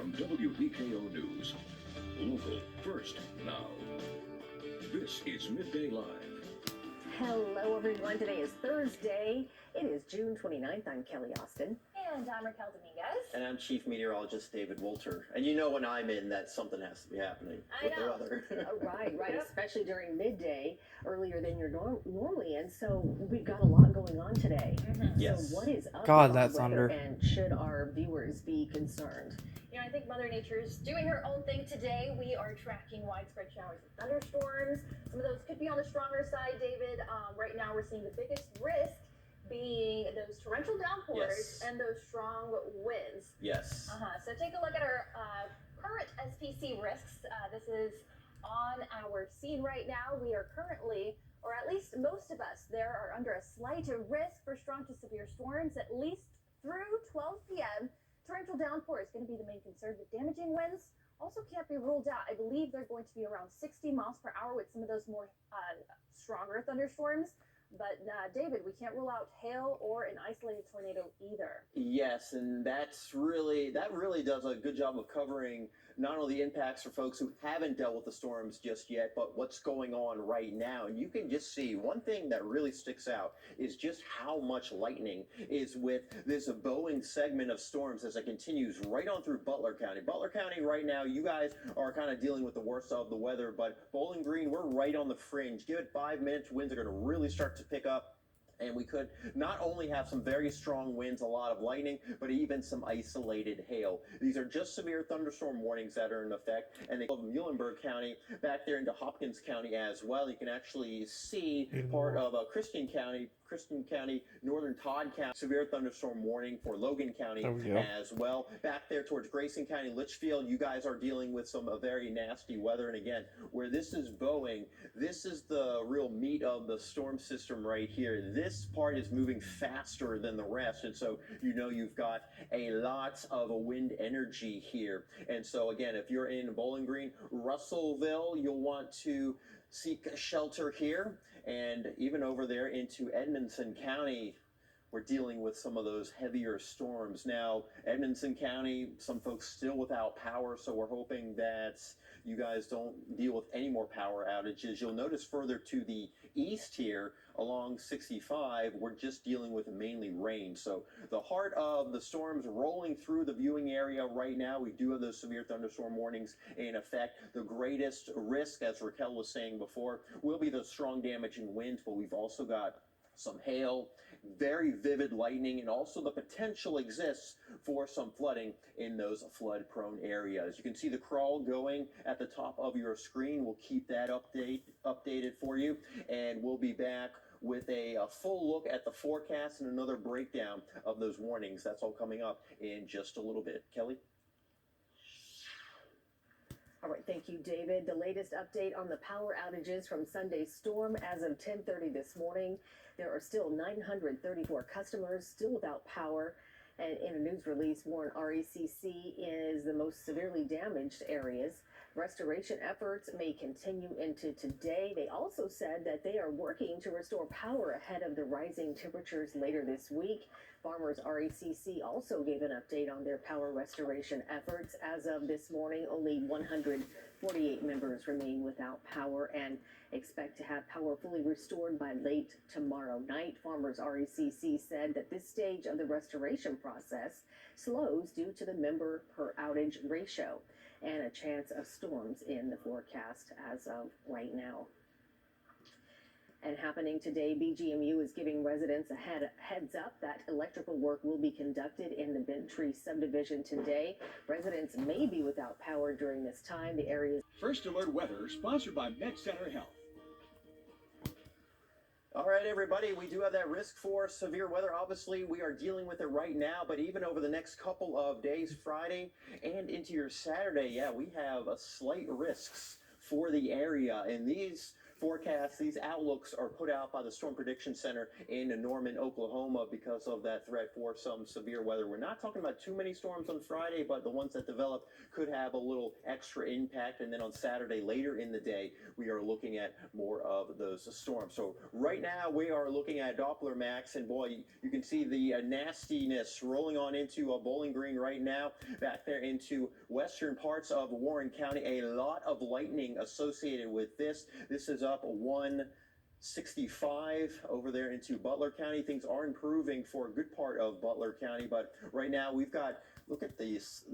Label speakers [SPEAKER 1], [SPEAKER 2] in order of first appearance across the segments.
[SPEAKER 1] from WBKO News. Local first now. This is Midday Live.
[SPEAKER 2] Hello, everyone. Today is Thursday. It is June 29th. I'm Kelly Austin.
[SPEAKER 3] And I'm Raquel Dominguez.
[SPEAKER 4] And I'm Chief Meteorologist David Wolter. And you know when I'm in that something has to be happening with the weather.
[SPEAKER 2] Right, yep. Especially during midday, earlier than you're normally in. So we've got a lot going on today.
[SPEAKER 4] Yes.
[SPEAKER 2] So what is up
[SPEAKER 5] God,
[SPEAKER 2] with
[SPEAKER 5] that's
[SPEAKER 2] the weather,
[SPEAKER 5] under.
[SPEAKER 2] and should our viewers be concerned?
[SPEAKER 3] You know, I think Mother Nature's doing her own thing today. We are tracking widespread showers and thunderstorms. Some of those could be on the stronger side, David. Right now we're seeing the biggest risk being those torrential downpours and those strong winds.
[SPEAKER 4] Yes.
[SPEAKER 3] So take a look at our current SPC risks. This is on our scene right now. We are currently, or at least most of us there, are under a slight risk for strong to severe storms, at least through 12 p.m. Torrential downpour is going to be the main concern, but damaging winds also can't be ruled out. I believe they're going to be around 60 miles per hour with some of those more stronger thunderstorms. But David, we can't rule out hail or an isolated tornado either.
[SPEAKER 4] Yes, and that really does a good job of covering not only the impacts for folks who haven't dealt with the storms just yet, but what's going on right now. And you can just see one thing that really sticks out is just how much lightning is with this Boeing segment of storms as it continues right on through Butler County. Butler County right now, you guys are kind of dealing with the worst of the weather, but Bowling Green, we're right on the fringe. Give it 5 minutes, winds are going to really start to pick up. And we could not only have some very strong winds, a lot of lightning, but even some isolated hail. These are just severe thunderstorm warnings that are in effect. And they go from Muhlenberg County back there into Hopkins County as well. You can actually see part of Christian County, northern Todd County, severe thunderstorm warning for Logan County as well. Back there towards Grayson County, Litchfield, you guys are dealing with some very nasty weather. And again, where this is Boeing, this is the real meat of the storm system right here. This part is moving faster than the rest. And so, you know, you've got a lot of wind energy here. And so again, if you're in Bowling Green, Russellville, you'll want to seek shelter here. And even over there into Edmonson County, we're dealing with some of those heavier storms. Now, Edmonson County, some folks still without power, so we're hoping that you guys don't deal with any more power outages. You'll notice further to the east here along 65, we're just dealing with mainly rain. So the heart of the storms rolling through the viewing area right now, we do have those severe thunderstorm warnings in effect. The greatest risk, as Raquel was saying before, will be those strong damaging winds, but we've also got some hail, very vivid lightning, and also the potential exists for some flooding in those flood-prone areas. You can see the crawl going at the top of your screen. We'll keep that updated for you, and we'll be back with a full look at the forecast and another breakdown of those warnings. That's all coming up in just a little bit. Kelly?
[SPEAKER 2] All right, thank you, David. The latest update on the power outages from Sunday's storm as of 10:30 this morning. There are still 934 customers still without power. And in a news release, Warren RECC is the most severely damaged areas. Restoration efforts may continue into today. They also said that they are working to restore power ahead of the rising temperatures later this week. Farmers RECC also gave an update on their power restoration efforts. As of this morning, only 148 members remain without power and expect to have power fully restored by late tomorrow night. Farmers RECC said that this stage of the restoration process slows due to the member per outage ratio and a chance of storms in the forecast as of right now. And happening today, BGMU is giving residents a heads up that electrical work will be conducted in the Bent Tree subdivision today. Residents may be without power during this time. The area's
[SPEAKER 1] First Alert Weather, sponsored by Med Center Health.
[SPEAKER 4] All right, everybody, we do have that risk for severe weather. Obviously, we are dealing with it right now, but even over the next couple of days, Friday and into your Saturday, we have a slight risks for the area. And these forecasts, these outlooks are put out by the Storm Prediction Center in Norman, Oklahoma, because of that threat for some severe weather. We're not talking about too many storms on Friday, but the ones that develop could have a little extra impact. And then on Saturday, later in the day, we are looking at more of those storms. So right now we are looking at Doppler max, and boy, you can see the nastiness rolling on into Bowling Green right now, back there into western parts of Warren County. A lot of lightning associated with this. This is up 165 over there into Butler County. Things are improving for a good part of Butler County, but right now we've got, look at this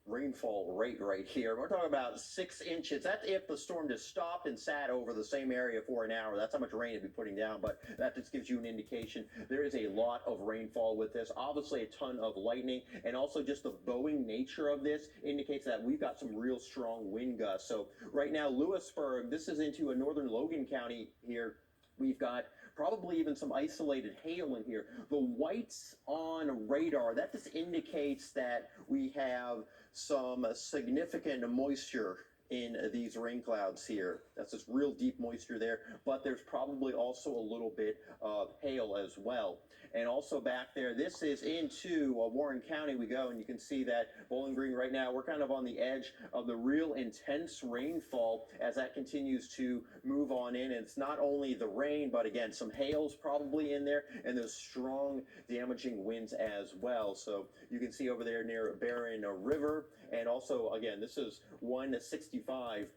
[SPEAKER 4] rainfall rate right here. We're talking about 6 inches. That's if the storm just stopped and sat over the same area for an hour. That's how much rain it'd be putting down, but that just gives you an indication. There is a lot of rainfall with this. Obviously a ton of lightning, and also just the bowing nature of this indicates that we've got some real strong wind gusts. So right now, Lewisburg, this is into a northern Logan County here. We've got probably even some isolated hail in here. The whites on radar, that just indicates that we have some significant moisture in these rain clouds here. That's just real deep moisture there, but there's probably also a little bit of hail as well. And also back there, this is into Warren County we go, and you can see that Bowling Green right now, we're kind of on the edge of the real intense rainfall as that continues to move on in. And it's not only the rain, but again, some hail's probably in there, and those strong damaging winds as well. So you can see over there near Barron River, and also, again, this is 165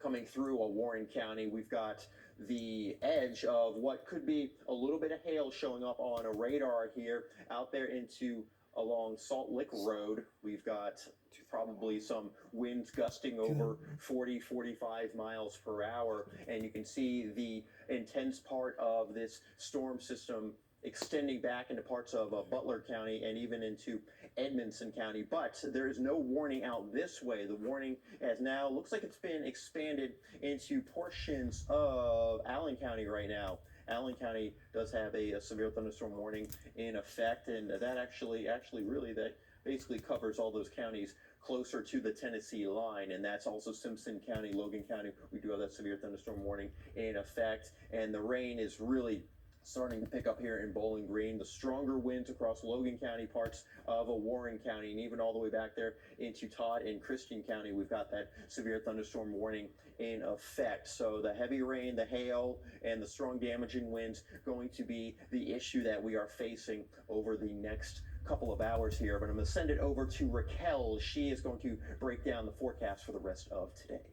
[SPEAKER 4] coming through Warren County. We've got the edge of what could be a little bit of hail showing up on a radar here out there into along Salt Lick Road. We've got probably some winds gusting over 40-45 miles per hour, and you can see the intense part of this storm system extending back into parts of Butler County and even into Edmonson County. But there is no warning out this way. The warning has now, looks like it's been expanded into portions of Allen County right now. Allen County does have a severe thunderstorm warning in effect, and that actually really, that basically covers all those counties closer to the Tennessee line, and that's also Simpson County, Logan County. We do have that severe thunderstorm warning in effect, and the rain is really starting to pick up here in Bowling Green. The stronger winds across Logan County, parts of Warren County, and even all the way back there into Todd and Christian County, we've got that severe thunderstorm warning in effect. So the heavy rain, the hail, and the strong damaging winds going to be the issue that we are facing over the next couple of hours here. But I'm going to send it over to Raquel. She is going to break down the forecast for the rest of today.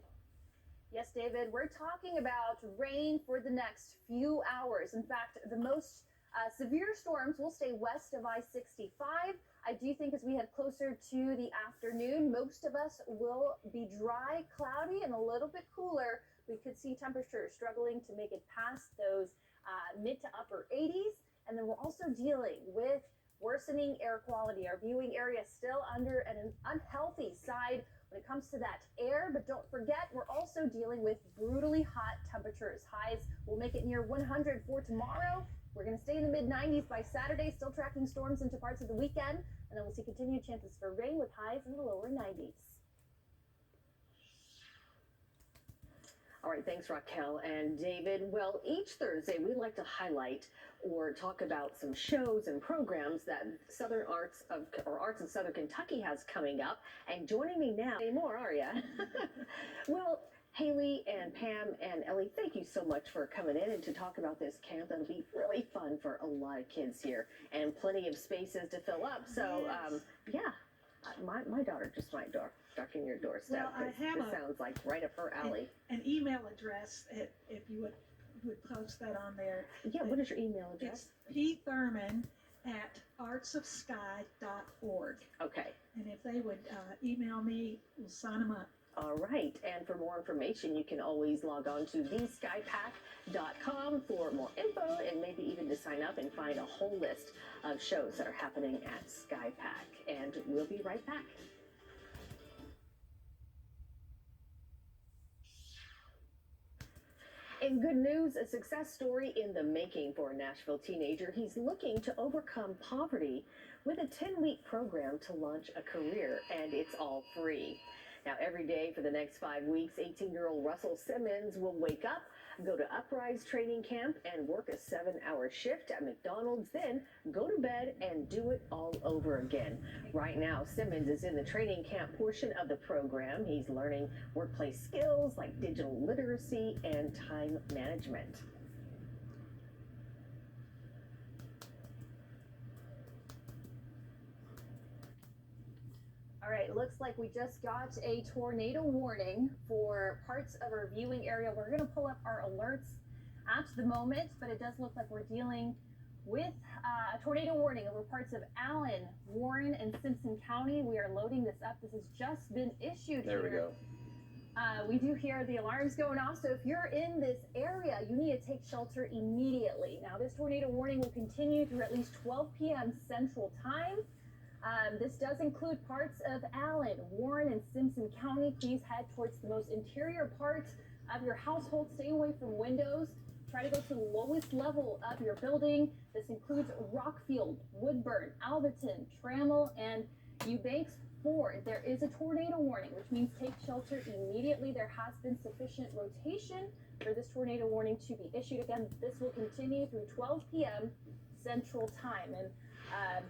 [SPEAKER 3] Yes, David, we're talking about rain for the next few hours. In fact, the most severe storms will stay west of I-65. I do think as we head closer to the afternoon, most of us will be dry, cloudy, and a little bit cooler. We could see temperatures struggling to make it past those mid to upper 80s. And then we're also dealing with worsening air quality. Our viewing area is still under an unhealthy side when it comes to that air, but don't forget, we're also dealing with brutally hot temperatures. Highs will make it near 100 for tomorrow. We're going to stay in the mid-90s by Saturday, still tracking storms into parts of the weekend, and then we'll see continued chances for rain with highs in the lower 90s.
[SPEAKER 2] All right, thanks, Raquel and David. Well, each Thursday we like to highlight or talk about some shows and programs that Arts in Southern Kentucky has coming up. And joining me now, any more, are you? Well, Haley and Pam and Ellie, thank you so much for coming in and to talk about this camp. That'll be really fun for a lot of kids here and plenty of spaces to fill up. So, yeah, my daughter just might knock in your doorstep.
[SPEAKER 5] Well, I have
[SPEAKER 2] this sounds like right up her alley.
[SPEAKER 5] An email address, if you would post that on there.
[SPEAKER 2] Yeah, what is your email address?
[SPEAKER 5] It's pthurman@artsofsky.org.
[SPEAKER 2] Okay.
[SPEAKER 5] And if they would email me, we'll sign them up.
[SPEAKER 2] All right, and for more information, you can always log on to theskypack.com for more info and maybe even to sign up and find a whole list of shows that are happening at SkyPack. And we'll be right back. In good news, a success story in the making for a Nashville teenager. He's looking to overcome poverty with a 10-week program to launch a career, and it's all free. Now, every day for the next 5 weeks, 18-year-old Russell Simmons will wake up, go to Uprise training camp, and work a 7-hour shift at McDonald's, then go to bed and do it all over again. Right now, Simmons is in the training camp portion of the program. He's learning workplace skills like digital literacy and time management.
[SPEAKER 3] All right, looks like we just got a tornado warning for parts of our viewing area. We're going to pull up our alerts at the moment, but it does look like we're dealing with a tornado warning over parts of Allen, Warren, and Simpson County. We are loading this up. This has just been issued
[SPEAKER 4] There
[SPEAKER 3] here.
[SPEAKER 4] we go.
[SPEAKER 3] We do hear the alarms going off, so if you're in this area, you need to take shelter immediately. Now, this tornado warning will continue through at least 12 p.m. Central Time. This does include parts of Allen, Warren, and Simpson County. Please head towards the most interior parts of your household. Stay away from windows. Try to go to the lowest level of your building. This includes Rockfield, Woodburn, Alberton, Trammell, and Eubanks Ford. There is a tornado warning, which means take shelter immediately. There has been sufficient rotation for this tornado warning to be issued. Again, this will continue through 12 p.m. Central Time. And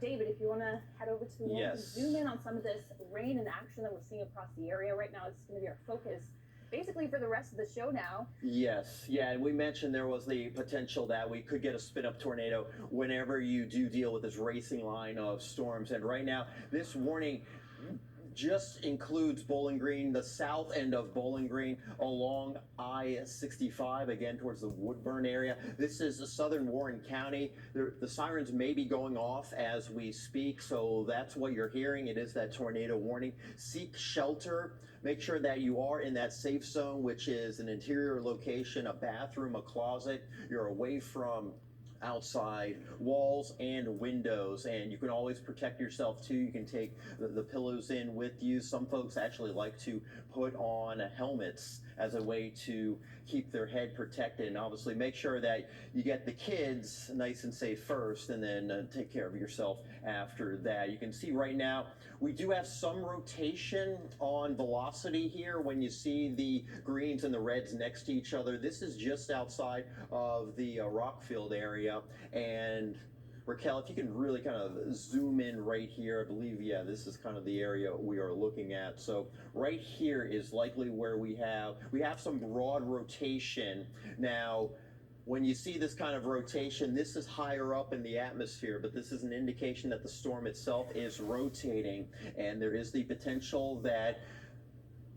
[SPEAKER 3] David, if you want to head over to the wall and zoom in on some of this rain and action that we're seeing across the area right now, it's going to be our focus basically for the rest of the show now.
[SPEAKER 4] Yes, yeah, and we mentioned there was the potential that we could get a spin-up tornado whenever you do deal with this racing line of storms. And right now, this warning just includes Bowling Green, the south end of Bowling Green, along I-65, again towards the Woodburn area. This is southern Warren County. The sirens may be going off as we speak, so that's what you're hearing. It is that tornado warning. Seek shelter. Make sure that you are in that safe zone, which is an interior location, a bathroom, a closet. You're away from outside walls and windows, and you can always protect yourself too. You can take the pillows in with you. Some folks actually like to put on helmets as a way to keep their head protected, and obviously make sure that you get the kids nice and safe first, and then take care of yourself after that. You can see right now we do have some rotation on velocity here when you see the greens and the reds next to each other. This is just outside of the Rockfield area. And Raquel, if you can really kind of zoom in right here, I believe, yeah, this is kind of the area we are looking at. So right here is likely where we have some broad rotation. Now, when you see this kind of rotation, this is higher up in the atmosphere, but this is an indication that the storm itself is rotating, and there is the potential that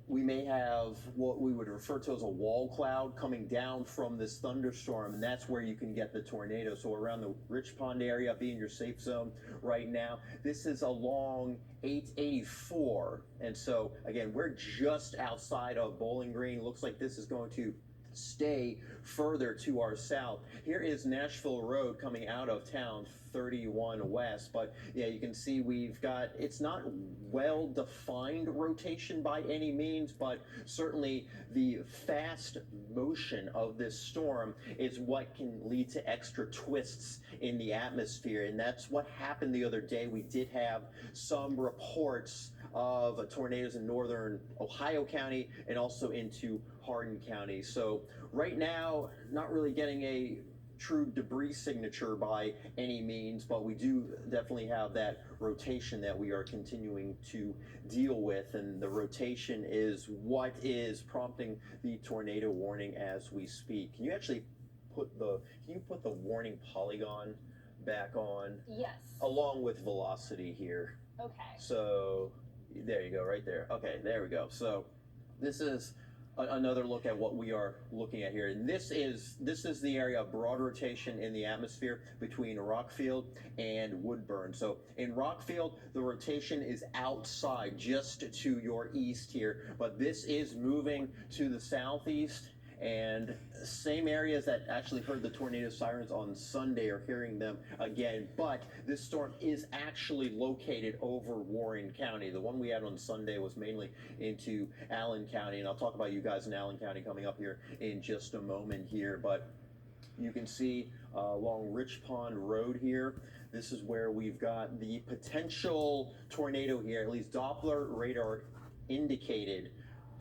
[SPEAKER 4] we may have what we would refer to as a wall cloud coming down from this thunderstorm, and that's where you can get the tornado. So around the Rich Pond area, being your safe zone right now. This is along 884, and so again, we're just outside of Bowling Green. Looks like this is going to stay further to our south. Here is Nashville Road coming out of town, 31 west, but yeah, you can see we've got, it's not well defined rotation by any means, but certainly the fast motion of this storm is what can lead to extra twists in the atmosphere, and that's what happened the other day. We did have some reports of tornadoes in northern Ohio County and also into Hardin County. So right now, not really getting a true debris signature by any means, but we do definitely have that rotation that we are continuing to deal with, and the rotation is what is prompting the tornado warning as we speak. Can you actually put the warning polygon back on?
[SPEAKER 3] Yes.
[SPEAKER 4] Along with velocity here.
[SPEAKER 3] Okay.
[SPEAKER 4] So there you go, right there. Okay, there we go. So this is another look at what we are looking at here. And this is the area of broad rotation in the atmosphere between Rockfield and Woodburn. So in Rockfield, the rotation is outside, just to your east here, but this is moving to the southeast. And same areas that actually heard the tornado sirens on Sunday are hearing them again, but this storm is actually located over Warren County. The one we had on Sunday was mainly into Allen County, and I'll talk about you guys in Allen County coming up here in just a moment here. But you can see along Rich Pond Road here, this is where we've got the potential tornado here. At least Doppler radar indicated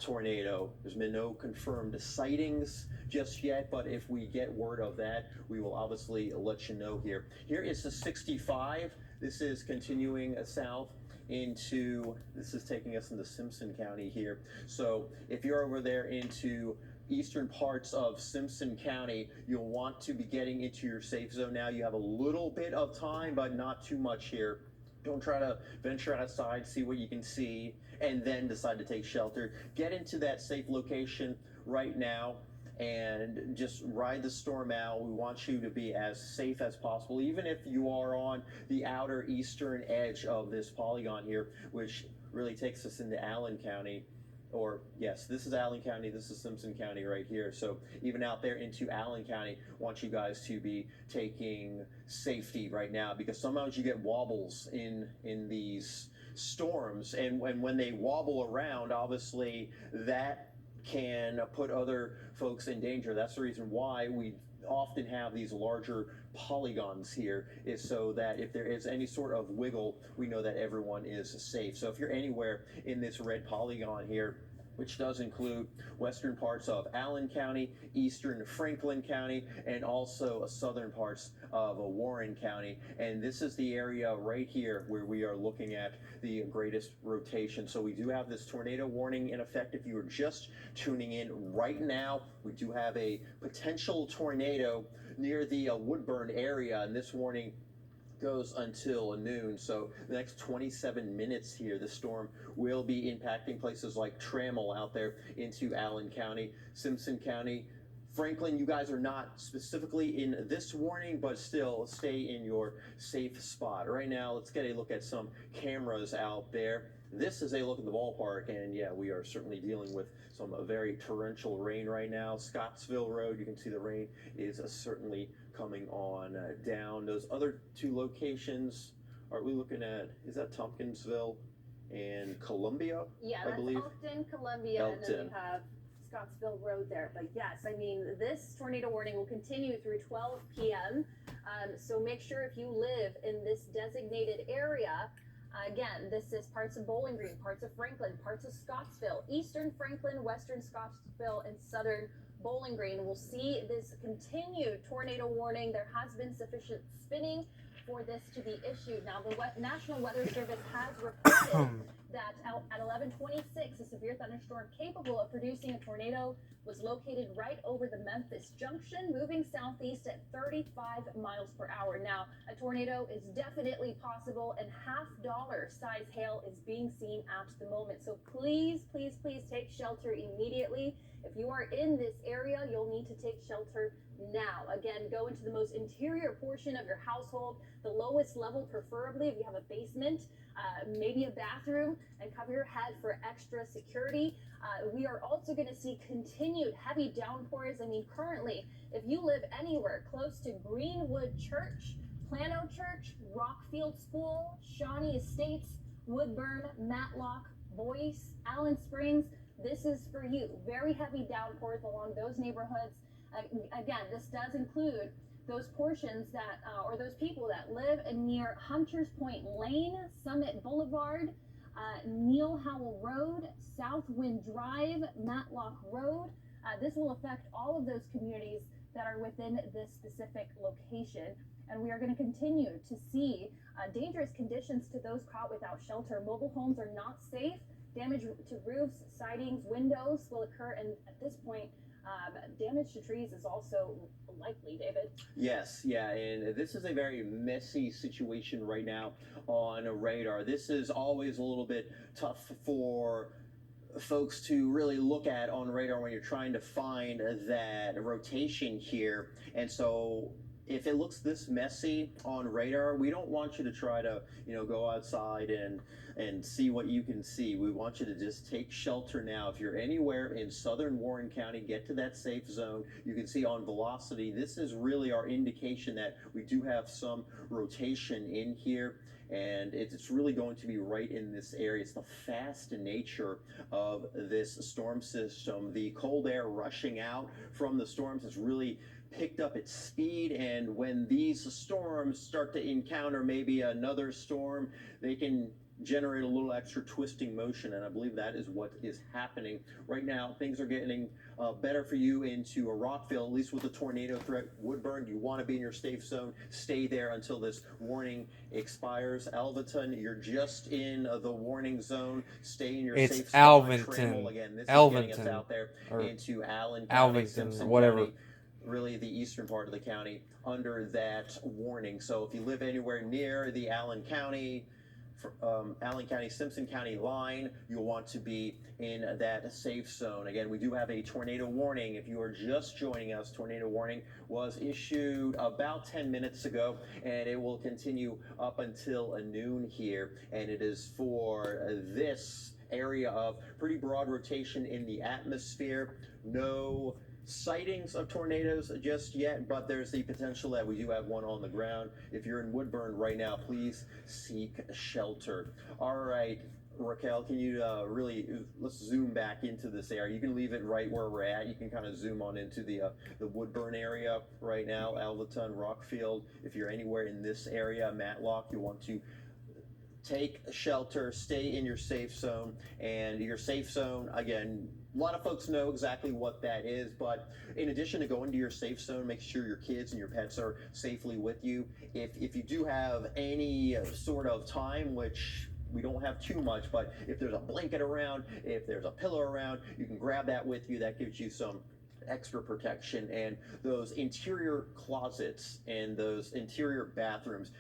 [SPEAKER 4] tornado. There's been no confirmed sightings just yet, but if we get word of that, we will obviously let you know here. Here is the 65. This is continuing south into, this is taking us into Simpson County here. So if you're over there into eastern parts of Simpson County, you'll want to be getting into your safe zone now. You have a little bit of time, but not too much here. Don't try to venture outside, see what you can see, and then decide to take shelter. Get into that safe location right now and just ride the storm out. We want you to be as safe as possible, even if you are on the outer eastern edge of this polygon here, which really takes us into Allen County. Or yes, this is Allen County, this is Simpson County right here. So even out there into Allen County, want you guys to be taking safety right now, because sometimes you get wobbles in these storms, and when they wobble around, obviously that can put other folks in danger. That's the reason why we often have these larger polygons here, is so that if there is any sort of wiggle, we know that everyone is safe. So if you're anywhere in this red polygon here, which does include western parts of Allen County, eastern Franklin County, and also southern parts of Warren County. And this is the area right here where we are looking at the greatest rotation. So we do have this tornado warning in effect. If you are just tuning in right now, we do have a potential tornado near the Woodburn area, and this warning goes until noon. So the next 27 minutes here, the storm will be impacting places like Trammell out there into Allen County, Simpson County, Franklin. You guys are not specifically in this warning, but still stay in your safe spot. Right now, let's get a look at some cameras out there. This is a look at the ballpark, and yeah, we are certainly dealing with some very torrential rain right now. Scottsville Road, you can see the rain is certainly coming on down. Those other two locations, are we looking at, is that Tompkinsville and Columbia?
[SPEAKER 3] Yeah,
[SPEAKER 4] I
[SPEAKER 3] that's
[SPEAKER 4] believe.
[SPEAKER 3] Elkton, Columbia, and then
[SPEAKER 4] Elkton.
[SPEAKER 3] we have Scottsville Road there. But yes, I mean, this tornado warning will continue through 12 p.m. So make sure if you live in this designated area, again, this is parts of Bowling Green, parts of Franklin, parts of Scottsville, eastern Franklin, western Scottsville, and southern Bowling Green will see this continued tornado warning. There has been sufficient spinning for this to be issued. Now, the National Weather Service has reported that at 11:26, a severe thunderstorm capable of producing a tornado was located right over the Memphis Junction, moving southeast at 35 miles per hour. Now, a tornado is definitely possible, and half-dollar size hail is being seen at the moment. So please, please, please take shelter immediately. If you are in this area, you'll need to take shelter now. Again, go into the most interior portion of your household, the lowest level preferably if you have a basement, maybe a bathroom, and cover your head for extra security. We are also going to see continued heavy downpours. I mean, currently, if you live anywhere close to Greenwood Church, Plano Church, Rockfield School, Shawnee Estates, Woodburn, Matlock, Boyce, Allen Springs, this is for you. Very heavy downpours along those neighborhoods. Again, this does include those portions that, or those people that live near Hunters Point Lane, Summit Boulevard, Neil Howell Road, Southwind Drive, Matlock Road. This will affect all of those communities that are within this specific location. And we are going to continue to see dangerous conditions to those caught without shelter. Mobile homes are not safe. Damage to roofs, sidings, windows will occur, and at this point, damage to trees is also likely, David.
[SPEAKER 4] Yes, yeah, and this is a very messy situation right now on radar. This is always a little bit tough for folks to really look at on radar when you're trying to find that rotation here. And so if it looks this messy on radar, we don't want you to try to, go outside and see what you can see. We want you to just take shelter now. If you're anywhere in southern Warren County, get to that safe zone. You can see on velocity, this is really our indication that we do have some rotation in here, and it's really going to be right in this area. It's the fast nature of this storm system. The cold air rushing out from the storms has really picked up its speed, and when these storms start to encounter maybe another storm, they can generate a little extra twisting motion, and I believe that is what is happening right now. Things are getting better for you into a Rockville, at least with the tornado threat. Woodburn, you want to be in your safe zone. Stay there until this warning expires. Alvaton, you're just in the warning zone. Stay in your
[SPEAKER 6] It's
[SPEAKER 4] safe spot.
[SPEAKER 6] Alvinton.
[SPEAKER 4] Trammell, again, this is getting us
[SPEAKER 6] Alvinton.
[SPEAKER 4] out there
[SPEAKER 6] Or
[SPEAKER 4] into Allen County,
[SPEAKER 6] Alvington,
[SPEAKER 4] Simpson
[SPEAKER 6] whatever.
[SPEAKER 4] County, really the eastern part of the county under that warning. So if you live anywhere near the Allen County, Simpson County line, you'll want to be in that safe zone. Again, we do have a tornado warning. If you are just joining us, tornado warning was issued about 10 minutes ago, and it will continue up until noon here. And it is for this area of pretty broad rotation in the atmosphere. No sightings of tornadoes just yet, but there's the potential that we do have one on the ground. If you're in Woodburn right now, please seek shelter. All right, Raquel, can you let's zoom back into this area. You can leave it right where we're at. You can kind of zoom on into the Woodburn area right now, Alvaton, Rockfield. If you're anywhere in this area, Matlock, you want to take shelter, stay in your safe zone. And your safe zone, again, a lot of folks know exactly what that is, but in addition to going to your safe zone, make sure your kids and your pets are safely with you. If you do have any sort of time, which we don't have too much, but if there's a blanket around, if there's a pillow around, you can grab that with you. That gives you some extra protection. And those interior closets and those interior bathrooms,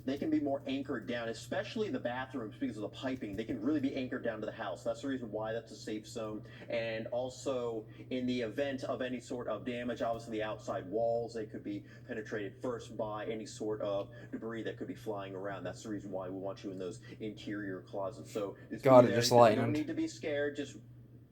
[SPEAKER 4] they can be more anchored down, especially the bathrooms, because of the piping. They can really be anchored down to the house. That's the reason why that's a safe zone. And also, in the event of any sort of damage, obviously the outside walls, they could be penetrated first by any sort of debris that could be flying around. That's the reason why we want you in those interior closets. So
[SPEAKER 6] God, it just
[SPEAKER 4] you don't
[SPEAKER 6] lightened.
[SPEAKER 4] need to be scared. Just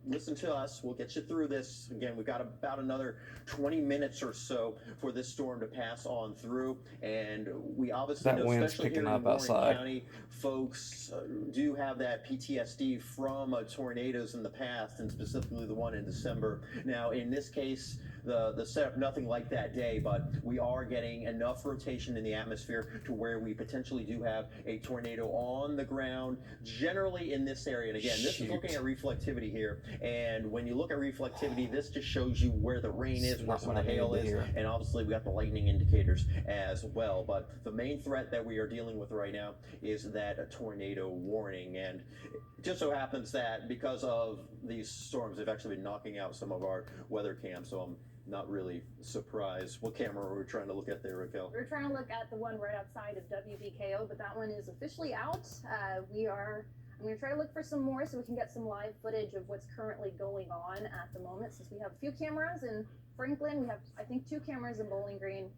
[SPEAKER 4] listen to us. We'll get you through this. Again, we've got about another 20 minutes or so for this storm to pass on through. And we obviously
[SPEAKER 6] That
[SPEAKER 4] know,
[SPEAKER 6] wind's
[SPEAKER 4] especially
[SPEAKER 6] picking
[SPEAKER 4] here in
[SPEAKER 6] up
[SPEAKER 4] Warren
[SPEAKER 6] outside.
[SPEAKER 4] County, folks do have that PTSD from tornadoes in the past, and specifically the one in December. Now, in this case, the setup, nothing like that day, but we are getting enough rotation in the atmosphere to where we potentially do have a tornado on the ground, generally in this area. And again, this is looking at reflectivity here. And when you look at reflectivity, this just shows you where the rain is, where some of the hail is, and obviously we got the lightning indicators as well. But the main threat that we are dealing with right now is that tornado warning. And it just so happens that because of these storms, they've actually been knocking out some of our weather cams. So I'm not really surprised. What camera were we trying to look at there, Raquel?
[SPEAKER 3] We're trying to look at the one right outside of WBKO, but that one is officially out. I'm going to try to look for some more so we can get some live footage of what's currently going on at the moment. Since we have a few cameras in Franklin, we have, I think, 2 cameras in Bowling Green,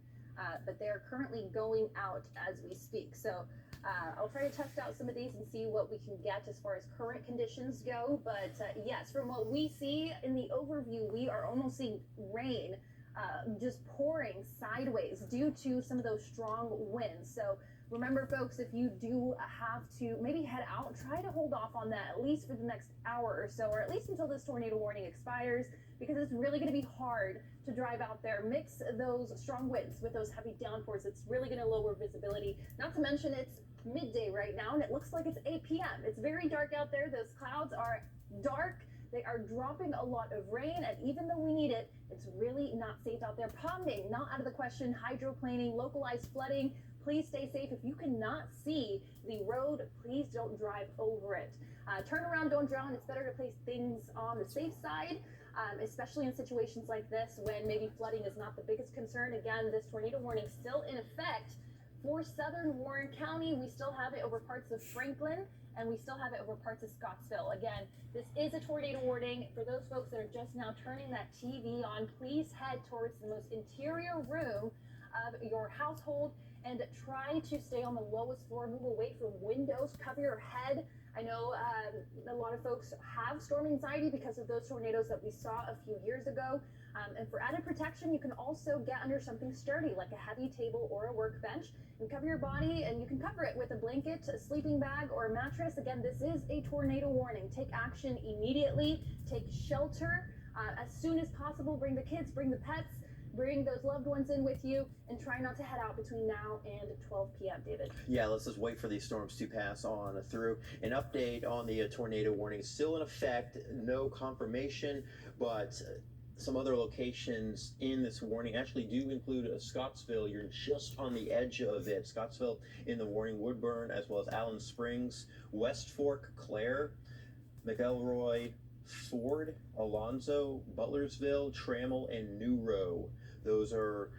[SPEAKER 3] but they are currently going out as we speak. So I'll try to test out some of these and see what we can get as far as current conditions go. But yes, from what we see in the overview, we are almost seeing rain just pouring sideways due to some of those strong winds. So remember, folks, if you do have to maybe head out, try to hold off on that at least for the next hour or so, or at least until this tornado warning expires, because it's really going to be hard to drive out there. Mix those strong winds with those heavy downpours. It's really going to lower visibility. Not to mention it's midday right now, and it looks like it's 8 p.m. It's very dark out there. Those clouds are dark. They are dropping a lot of rain, and even though we need it, it's really not safe out there. Ponding, not out of the question. Hydroplaning, localized flooding. Please stay safe. If you cannot see the road, please don't drive over it. Turn around, don't drown. It's better to place things on the safe side, especially in situations like this when maybe flooding is not the biggest concern. Again, this tornado warning still in effect for southern Warren County. We still have it over parts of Franklin, and we still have it over parts of Scottsville. Again, this is a tornado warning. For those folks that are just now turning that TV on, please head towards the most interior room of your household and try to stay on the lowest floor. Move away from windows. Cover your head. I know a lot of folks have storm anxiety because of those tornadoes that we saw a few years ago. And for added protection, you can also get under something sturdy like a heavy table or a workbench and cover your body, and you can cover it with a blanket, a sleeping bag, or a mattress. Again, this is a tornado warning. Take action immediately. Take shelter as soon as possible. Bring the kids, bring the pets. bring those loved ones in with you, and try not to head out between now and 12 p.m., David.
[SPEAKER 4] Yeah, let's just wait for these storms to pass on through. An update on the tornado warning is still in effect. No confirmation, but some other locations in this warning actually do include Scottsville. You're just on the edge of it. Scottsville in the warning, Woodburn, as well as Allen Springs, West Fork, Clare, McElroy, Ford, Alonzo, Butlersville, Trammell, and New Row. Those are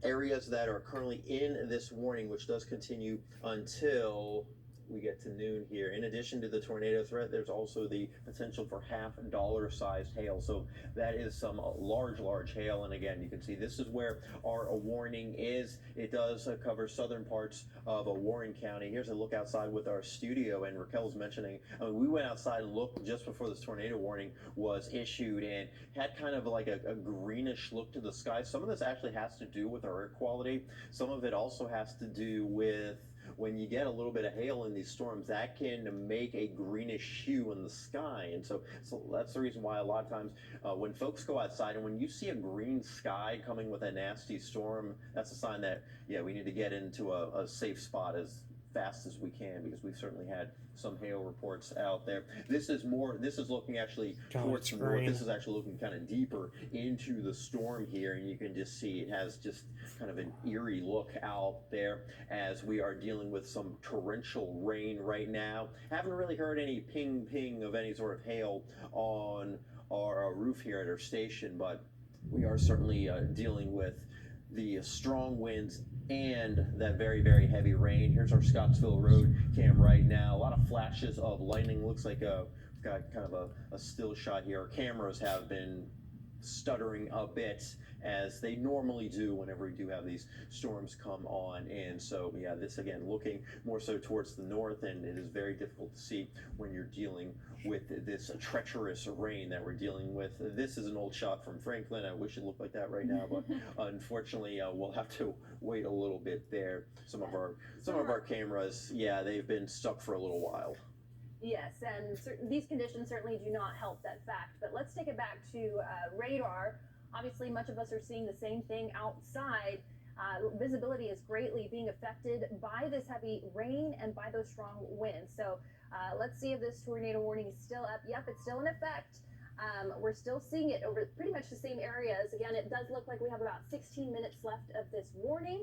[SPEAKER 4] areas that are currently in this warning, which does continue until we get to noon here. In addition to the tornado threat, there's also the potential for $50 sized hail. So that is some large hail. And again, you can see this is where our warning is. It does cover southern parts of Warren County. Here's a look outside with our studio, and Raquel's mentioning, we went outside and looked just before this tornado warning was issued and had kind of like a greenish look to the sky. Some of this actually has to do with our air quality. Some of it also has to do with when you get a little bit of hail in these storms, that can make a greenish hue in the sky. And so that's the reason why a lot of times when folks go outside and when you see a green sky coming with a nasty storm, that's a sign that, yeah, we need to get into a safe spot as fast as we can, because we've certainly had some hail reports out there. This is looking actually towards the north. This is actually looking kind of deeper into the storm here, and you can just see it has just kind of an eerie look out there as we are dealing with some torrential rain right now. Haven't really heard any ping of any sort of hail on our roof here at our station, but we are certainly dealing with the strong winds and that very heavy rain. Here's our Scottsville Road cam right now. A lot of flashes of lightning. Looks like we've got kind of a still shot here. Our cameras have been stuttering a bit, as they normally do whenever we do have these storms come on. And so, yeah, this again looking more so towards the north, and it is very difficult to see when you're dealing with this treacherous rain that we're dealing with. This is an old shot from Franklin. I wish it looked like that right now, but unfortunately, we'll have to wait a little bit there. Some of our cameras, yeah, they've been stuck for a little while.
[SPEAKER 3] Yes, and these conditions certainly do not help that fact. But let's take it back to radar. Obviously, much of us are seeing the same thing outside. Visibility is greatly being affected by this heavy rain and by those strong winds. So let's see if this tornado warning is still up. Yep, it's still in effect. We're still seeing it over pretty much the same areas. Again, it does look like we have about 16 minutes left of this warning.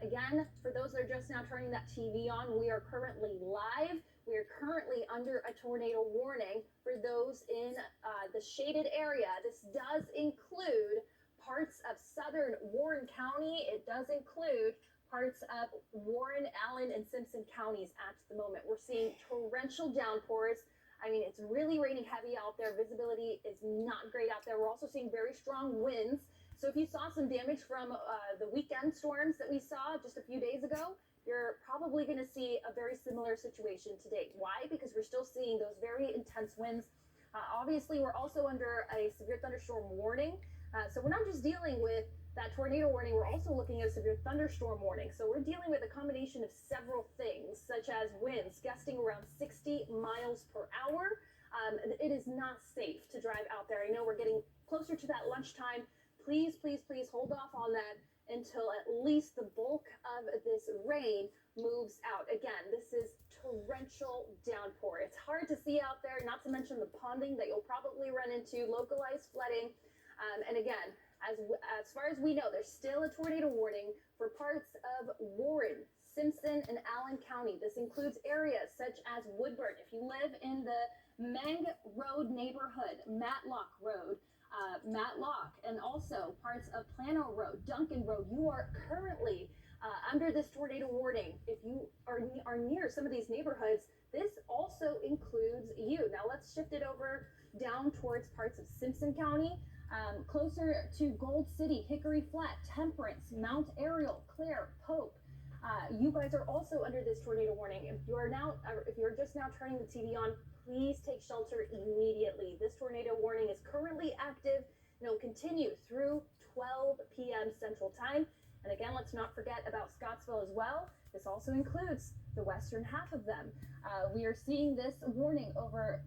[SPEAKER 3] Again, for those that are just now turning that TV on, we are currently live. We are currently under a tornado warning for those in the shaded area. This does include parts of southern Warren County. It does include parts of Warren, Allen, and Simpson counties at the moment. We're seeing torrential downpours. I mean, it's really raining heavy out there. Visibility is not great out there. We're also seeing very strong winds. So if you saw some damage from the weekend storms that we saw just a few days ago, you're probably going to see a very similar situation today. Why? Because we're still seeing those very intense winds. Obviously, we're also under a severe thunderstorm warning. So we're not just dealing with that tornado warning, we're also looking at a severe thunderstorm warning. So we're dealing with a combination of several things, such as winds gusting around 60 miles per hour. It is not safe to drive out there. I know we're getting closer to that lunchtime. Please hold off on that until at least the bulk of this rain moves out. Again, this is torrential downpour. It's hard to see out there, not to mention the ponding that you'll probably run into, localized flooding. And again, as far as we know, there's still a tornado warning for parts of Warren, Simpson, and Allen County. This includes areas such as Woodburn. If you live in the Meng Road neighborhood, Matlock Road, and also parts of Plano Road, Duncan Road, you are currently under this tornado warning. If you are near some of these neighborhoods, this also includes you. Now let's shift it over down towards parts of Simpson County, closer to Gold City, Hickory Flat, Temperance, Mount Ariel, Clare, Pope. You guys are also under this tornado warning. If you're just now turning the TV on, please take shelter immediately. This tornado warning is currently active and it will continue through 12 p.m. Central Time. And again, let's not forget about Scottsville as well. This also includes the western half of them. We are seeing this warning over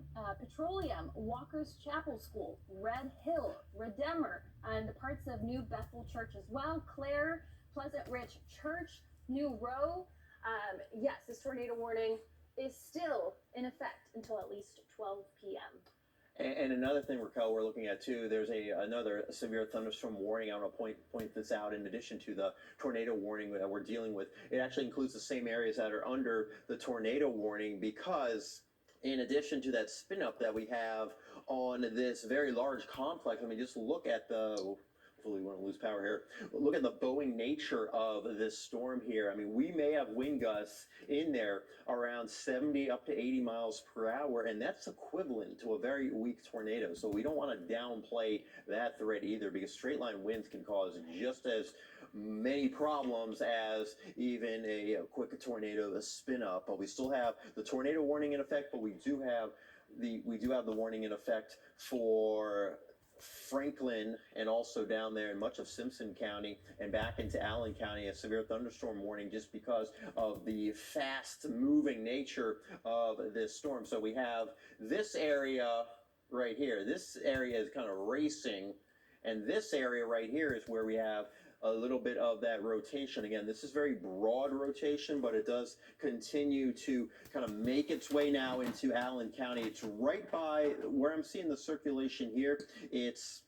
[SPEAKER 3] Petroleum, Walker's Chapel School, Red Hill, Redeemer, and parts of New Bethel Church as well, Clare, Pleasant Ridge Church, New Row. Yes, this tornado warning is still in effect until at least 12 p.m.
[SPEAKER 4] And another thing, Raquel, we're looking at too, there's another severe thunderstorm warning. I want to point this out in addition to the tornado warning that we're dealing with. It actually includes the same areas that are under the tornado warning, because in addition to that spin up that we have on this very large complex, I mean, just look at the, hopefully we won't lose power here. Look at the bowing nature of this storm here. I mean, we may have wind gusts in there around 70 up to 80 miles per hour, and that's equivalent to a very weak tornado. So we don't want to downplay that threat either, because straight line winds can cause just as many problems as even a quick tornado, the spin up. But we still have the tornado warning in effect, but we do have the warning in effect for Franklin, and also down there in much of Simpson County and back into Allen County, a severe thunderstorm warning just because of the fast moving nature of this storm. So we have this area right here. This area is kind of racing, and this area right here is where we have a little bit of that rotation. Again, this is very broad rotation, but it does continue to kind of make its way now into Allen County. It's right by where I'm seeing the circulation here. It's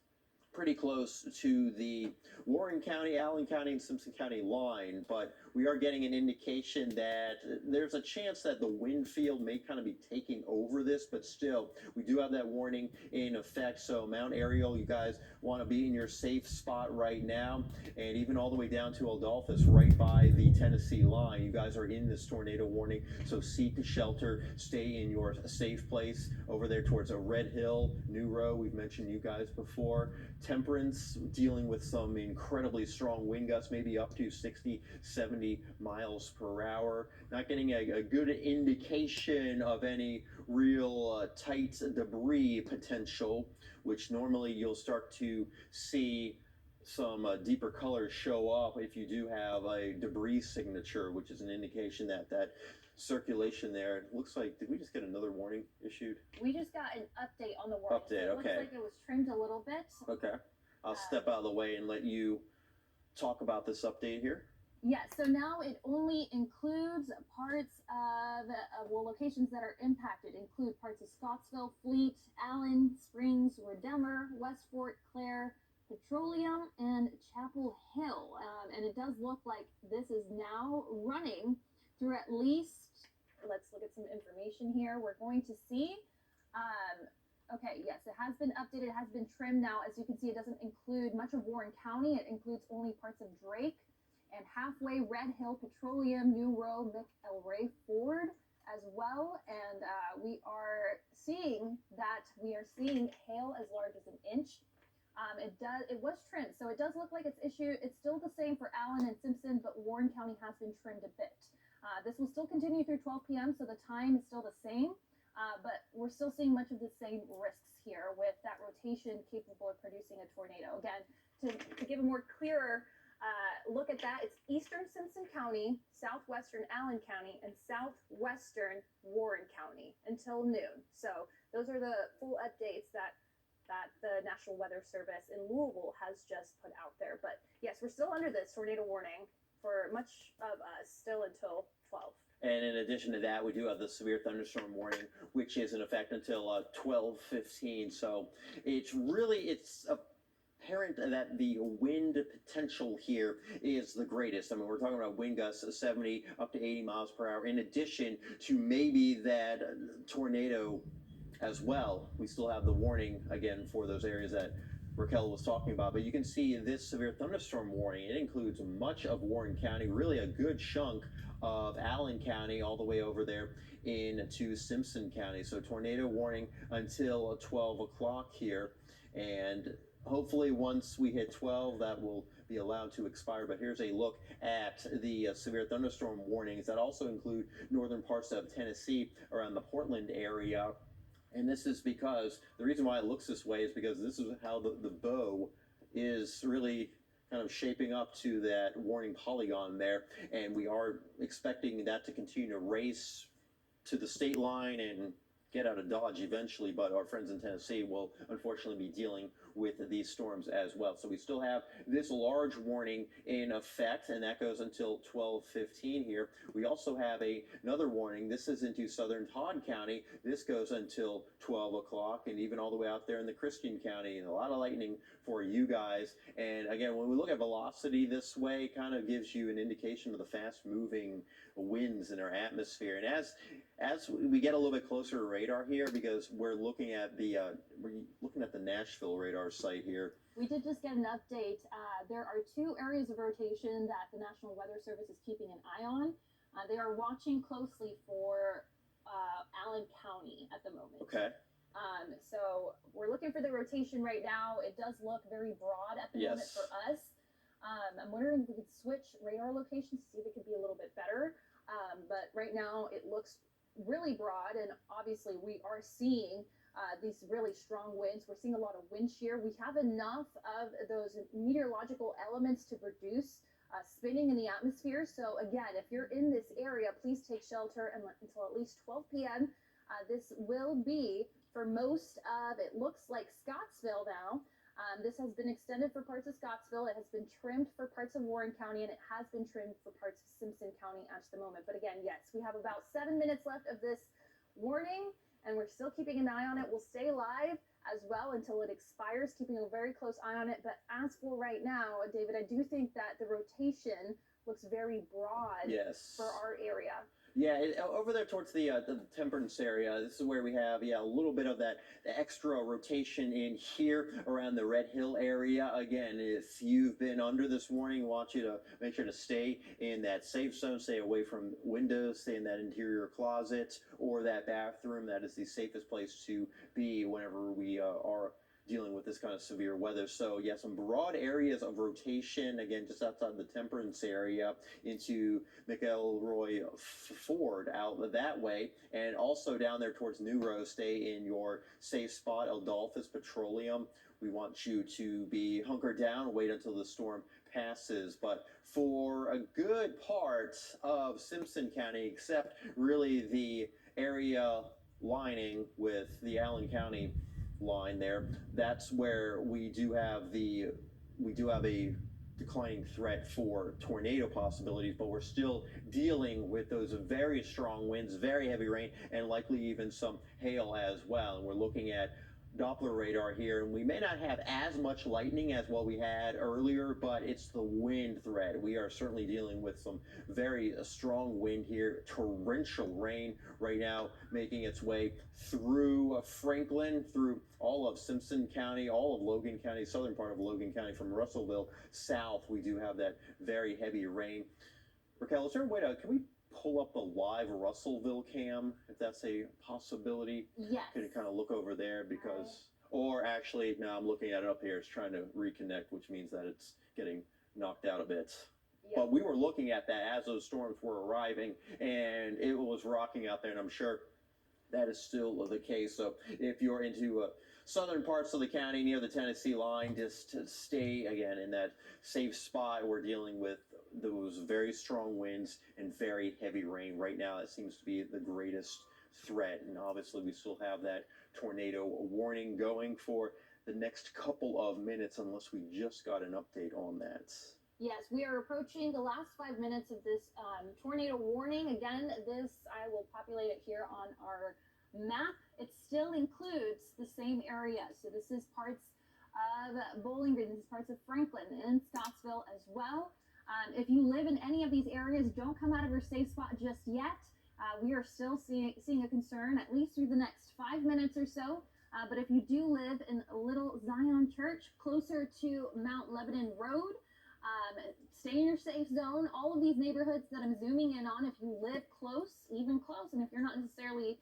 [SPEAKER 4] pretty close to the Warren County, Allen County, and Simpson County line, but we are getting an indication that there's a chance that the wind field may kind of be taking over this, but still, we do have that warning in effect. So Mount Ariel, you guys want to be in your safe spot right now, and even all the way down to Adolphus, right by the Tennessee line, you guys are in this tornado warning, so seek shelter, stay in your safe place over there towards a Red Hill, New Row. We've mentioned you guys before. Temperance, dealing with some incredibly strong wind gusts, maybe up to 60, 70 miles per hour. Not getting a good indication of any real tight debris potential, which normally you'll start to see some deeper colors show up if you do have a debris signature, which is an indication that that circulation there. It looks like, did we just get another warning issued?
[SPEAKER 3] We just got an update on the warning.
[SPEAKER 4] Update,
[SPEAKER 3] so it
[SPEAKER 4] okay.
[SPEAKER 3] looks like it was trimmed a little bit.
[SPEAKER 4] Okay. I'll step out of the way and let you talk about this update here.
[SPEAKER 3] Yes, so now it only includes parts of, locations that are impacted, include parts of Scottsville, Fleet, Allen, Springs, Redeemer, Westport, Clare, Petroleum, and Chapel Hill. And it does look like this is now running through at least, let's look at some information here. We're going to see, okay, yes, it has been updated, it has been trimmed now. As you can see, it doesn't include much of Warren County. It includes only parts of Drake and halfway Red Hill, Petroleum, New Row, McElray, Ford as well. And we are seeing hail as large as an inch. It was trimmed, so it does look like it's issued. It's still the same for Allen and Simpson, but Warren County has been trimmed a bit. This will still continue through 12 p.m., so the time is still the same, but we're still seeing much of the same risks here with that rotation capable of producing a tornado. Again, to give a more clearer look at that, it's eastern Simpson County, southwestern Allen County, and southwestern Warren County until noon. So those are the full updates that the National Weather Service in Louisville has just put out there. But yes, we're still under this tornado warning for much of us still until 12.
[SPEAKER 4] And in addition to that, we do have the severe thunderstorm warning, which is in effect until 12:15. So it's apparent that the wind potential here is the greatest. I mean, we're talking about wind gusts of 70 up to 80 miles per hour, in addition to maybe that tornado as well. We still have the warning again for those areas that Raquel was talking about, but you can see this severe thunderstorm warning. It includes much of Warren County, really a good chunk of Allen County, all the way over there into Simpson County. So tornado warning until 12 o'clock here, and hopefully once we hit 12, that will be allowed to expire. But here's a look at the severe thunderstorm warnings that also include northern parts of Tennessee around the Portland area. And this is because, the reason why it looks this way is because this is how the bow is really kind of shaping up to that warning polygon there. And we are expecting that to continue to race to the state line and get out of Dodge eventually, but our friends in Tennessee will unfortunately be dealing with these storms as well. So we still have this large warning in effect, and that goes until 12:15 here. We also have another warning. This is into southern Todd County. This goes until 12 o'clock, and even all the way out there in the Christian County. A lot of lightning for you guys. And again, when we look at velocity this way, it kind of gives you an indication of the fast-moving winds in our atmosphere. And as we get a little bit closer to radar here, because we're looking at the Nashville radar site here.
[SPEAKER 3] We did just get an update. There are 2 areas of rotation that the National Weather Service is keeping an eye on. They are watching closely for Allen County at the moment.
[SPEAKER 4] Okay.
[SPEAKER 3] So we're looking for the rotation right now. It does look very broad at the moment for us. I'm wondering if we could switch radar locations to see if it could be a little bit better. But right now it looks really broad, and obviously we are seeing these really strong winds. We're seeing a lot of wind shear. We have enough of those meteorological elements to produce spinning in the atmosphere. So again, if you're in this area, please take shelter until at least 12 p.m. This will be for most of, it looks like Scottsville now. This has been extended for parts of Scottsville. It has been trimmed for parts of Warren County, and it has been trimmed for parts of Simpson County at the moment. But again, yes, we have about 7 minutes left of this warning, and we're still keeping an eye on it. We'll stay live as well until it expires, keeping a very close eye on it. But as for right now, David, I do think that the rotation looks very broad for our area.
[SPEAKER 4] Yeah, over there towards the Temperance area, this is where we have a little bit of that extra rotation in here around the Red Hill area. Again, if you've been under this warning, I want you to make sure to stay in that safe zone, stay away from windows, stay in that interior closet or that bathroom. That is the safest place to be whenever we are dealing with this kind of severe weather. So yeah, some broad areas of rotation, again, just outside the Temperance area into McElroy Ford out that way, and also down there towards New Rose. Stay in your safe spot. Adolphus Petroleum, we want you to be hunkered down, wait until the storm passes. But for a good part of Simpson County, except really the area lining with the Allen County line there, that's where we do have a declining threat for tornado possibilities, but we're still dealing with those very strong winds, very heavy rain, and likely even some hail as well. And we're looking at Doppler radar here, and we may not have as much lightning as what we had earlier, but it's the wind threat. We are certainly dealing with some very strong wind here, torrential rain right now making its way through Franklin, through all of Simpson County, all of Logan County, southern part of Logan County from Russellville south. We do have that very heavy rain. Raquel, is there a way to, can we pull up the live Russellville cam, if that's a possibility?
[SPEAKER 3] Yes.
[SPEAKER 4] Can you kind of look over there, because, or actually, no, I'm looking at it up here. It's trying to reconnect, which means that it's getting knocked out a bit. Yep. But we were looking at that as those storms were arriving, and it was rocking out there, and I'm sure that is still the case. So if you're into southern parts of the county near the Tennessee line, just to stay, again, in that safe spot. We're dealing with those very strong winds and very heavy rain. Right now, it seems to be the greatest threat. And obviously, we still have that tornado warning going for the next couple of minutes, unless we just got an update on that.
[SPEAKER 3] Yes, we are approaching the last 5 minutes of this tornado warning. Again, this, I will populate it here on our map. It still includes the same area. So this is parts of Bowling Green, this is parts of Franklin and Scottsville as well. If you live in any of these areas, don't come out of your safe spot just yet. We are still seeing a concern at least through the next 5 minutes or so. But if you do live in Little Zion Church, closer to Mount Lebanon Road, stay in your safe zone. All of these neighborhoods that I'm zooming in on, if you live close, even close, and if you're not necessarily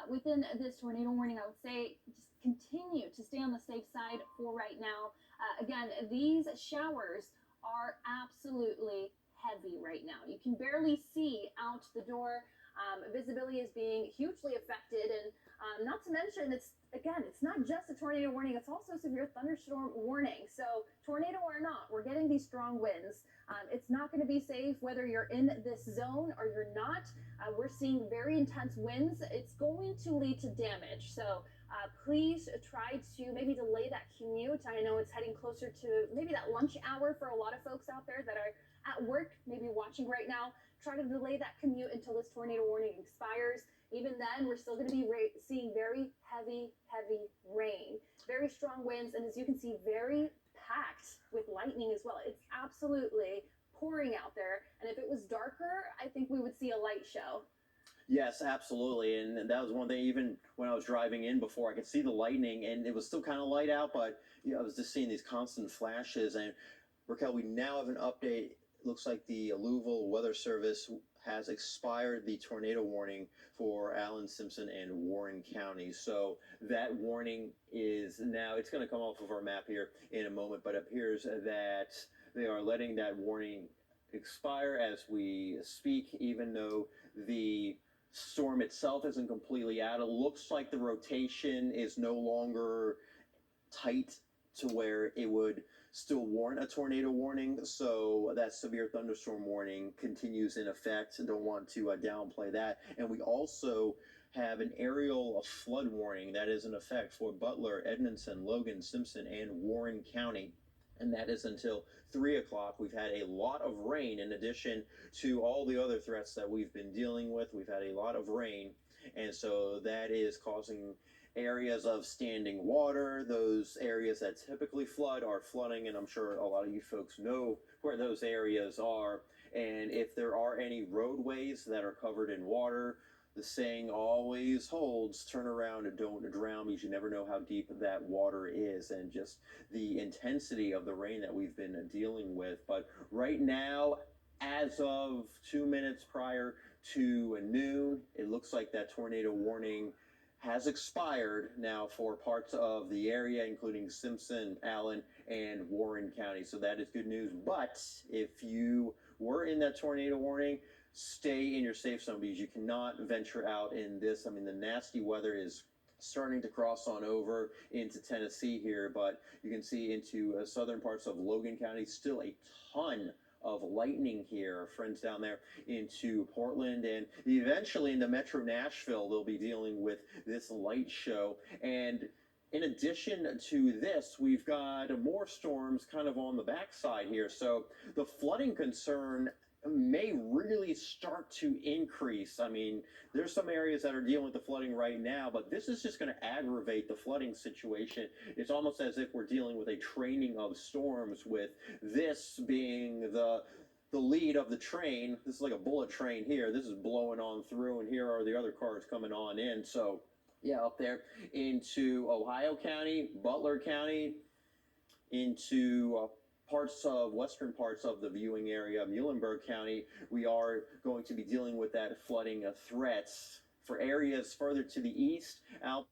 [SPEAKER 3] within this tornado warning, I would say just continue to stay on the safe side for right now. Again, these showers are absolutely heavy right now. You can barely see out the door. Visibility is being hugely affected, and not to mention, it's not just a tornado warning, it's also a severe thunderstorm warning. So tornado or not, we're getting these strong winds. It's not going to be safe whether you're in this zone or you're not. We're seeing very intense winds. It's going to lead to damage. So please try to maybe delay that commute. I know it's heading closer to maybe that lunch hour for a lot of folks out there that are at work, maybe watching right now. Try to delay that commute until this tornado warning expires. Even then, we're still going to be seeing very heavy rain, very strong winds, and as you can see, very packed with lightning as well. It's absolutely pouring out there, and if it was darker, I think we would see a light show.
[SPEAKER 4] Yes, absolutely. And that was one thing, even when I was driving in before, I could see the lightning and it was still kind of light out, but I was just seeing these constant flashes. And Raquel, we now have an update. Looks like the Louisville Weather Service has expired the tornado warning for Allen, Simpson, and Warren counties. So that warning is now, it's going to come off of our map here in a moment, but it appears that they are letting that warning expire as we speak, even though the storm itself isn't completely out. It looks like the rotation is no longer tight to where it would still warrant a tornado warning. So that severe thunderstorm warning continues in effect. Don't want to downplay that. And we also have an aerial flood warning that is in effect for Butler, Edmondson, Logan, Simpson, and Warren County. And that is until 3 o'clock. We've had a lot of rain in addition to all the other threats that we've been dealing with. We've had a lot of rain, and so that is causing areas of standing water. Those areas that typically flood are flooding, and I'm sure a lot of you folks know where those areas are. And if there are any roadways that are covered in water, the saying always holds, turn around and don't drown, because you never know how deep that water is, and just the intensity of the rain that we've been dealing with. But right now, as of 2 minutes prior to noon, it looks like that tornado warning has expired now for parts of the area, including Simpson, Allen, and Warren County. So that is good news. But if you were in that tornado warning, stay in your safe zone, because you cannot venture out in this. I mean, the nasty weather is starting to cross on over into Tennessee here, but you can see into southern parts of Logan County, still a ton of lightning here. Friends down there into Portland, and eventually into Metro Nashville, they'll be dealing with this light show. And in addition to this, we've got more storms kind of on the backside here. So the flooding concern may really start to increase. I mean, there's some areas that are dealing with the flooding right now, but this is just going to aggravate the flooding situation. It's almost as if we're dealing with a training of storms, with this being the lead of the train. This is like a bullet train here. This is blowing on through, and here are the other cars coming on in. So yeah, up there into Ohio County, Butler County, into western parts of the viewing area, Muhlenberg County, we are going to be dealing with that flooding threats. For areas further to the east, out